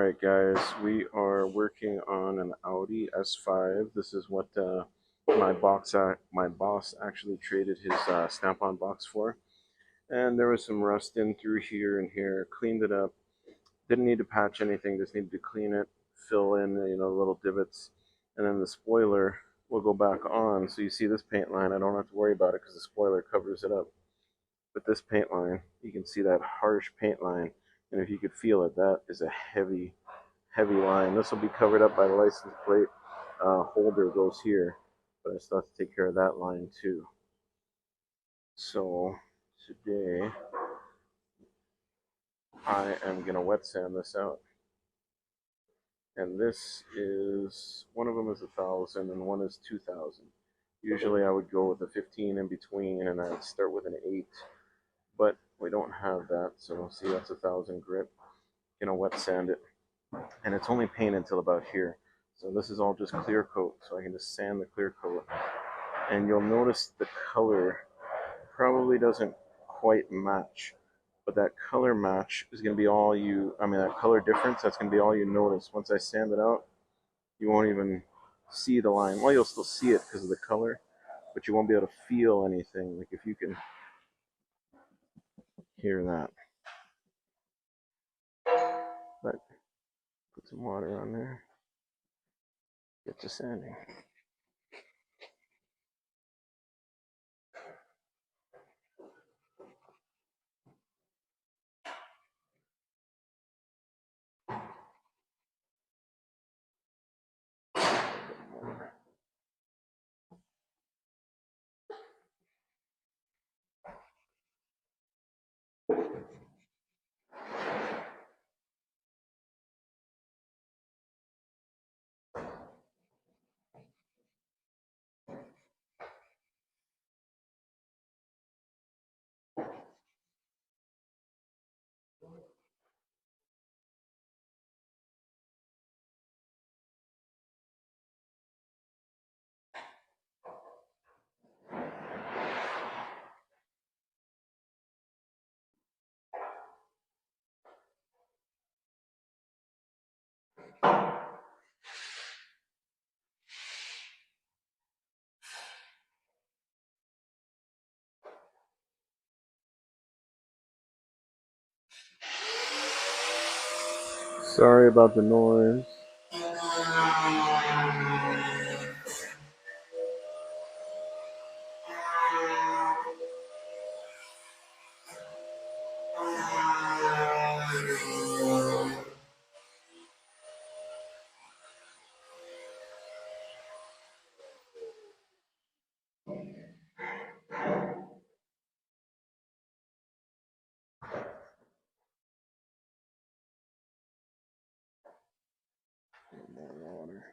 Alright guys, we are working on an Audi S5. This is what my boss actually traded his Snap-on box for. And there was some rust in through here and here. Cleaned it up. Didn't need to patch anything, just needed to clean it, fill in little divots. And then the spoiler will go back on. So you see this paint line, I don't have to worry about it because the spoiler covers it up. But this paint line, you can see that harsh paint line. And if you could feel it, that is a heavy line. This will be covered up by the license plate holder goes here, but I still have to take care of that line too. So today I am gonna wet sand this out, and this is one of them is 1,000 and one is 2,000. Usually I would go with a 15 in between, and I'd start with an 8, but we don't have that. So see, that's 1,000 grit. Gonna wet sand it, and it's only painted until about here. So this is all just clear coat, so I can just sand the clear coat. And you'll notice the color probably doesn't quite match, but that color match is going to be all that color difference, that's going to be all you notice. Once I sand it out, you won't even see the line. Well, you'll still see it because of the color, but you won't be able to feel anything. Like if you can hear that. But put some water on there. Get to sanding. Sorry about the noise. More water.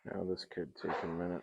Now this could take a minute.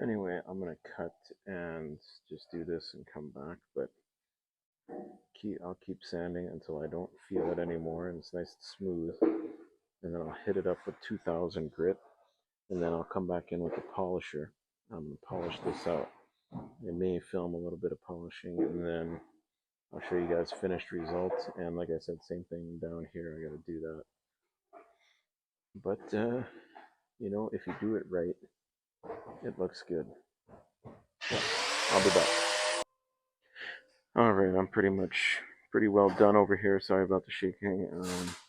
Anyway, I'm gonna cut and just do this and come back, but I'll keep sanding until I don't feel it anymore and it's nice and smooth. And then I'll hit it up with 2,000 grit, and then I'll come back in with the polisher. I'm gonna polish this out. I may film a little bit of polishing, and then I'll show you guys finished results. And like I said, same thing down here. I gotta do that. But if you do it right, it looks good. I'll be back. Alright, I'm pretty well done over here. Sorry about the shaking.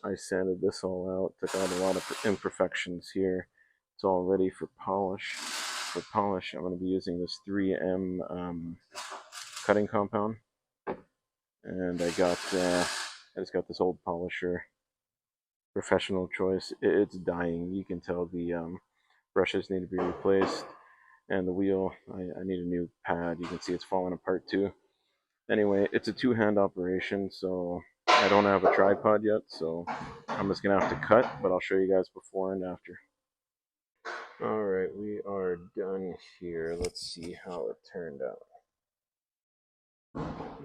I sanded this all out, took out a lot of imperfections here. It's all ready for polish. For polish, I'm going to be using this 3M cutting compound, and I just got this old polisher, professional choice. It's dying. You can tell the brushes need to be replaced, and the wheel, I need a new pad. You can see it's falling apart too. Anyway, it's a two-hand operation, so I don't have a tripod yet, so I'm just gonna have to cut, but I'll show you guys before and after. All right, we are done here. Let's see how it turned out.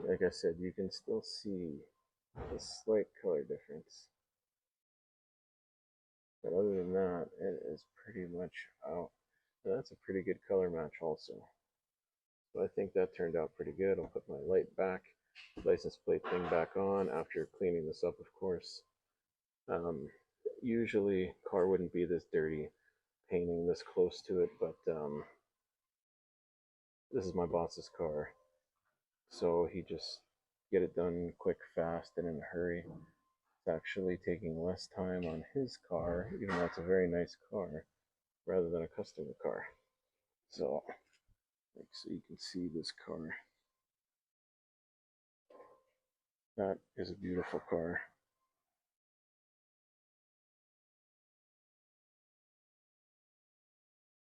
Like I said, you can still see a slight color difference, but other than that, it is pretty much out. That's a pretty good color match also. So I think that turned out pretty good. I'll put my light back, license plate thing back on after cleaning this up, of course. Usually car wouldn't be this dirty painting this close to it, but this is my boss's car, so he just get it done quick, fast, and in a hurry. It's actually taking less time on his car, even though it's a very nice car, rather than a customer car. So, so you can see this car. That is a beautiful car.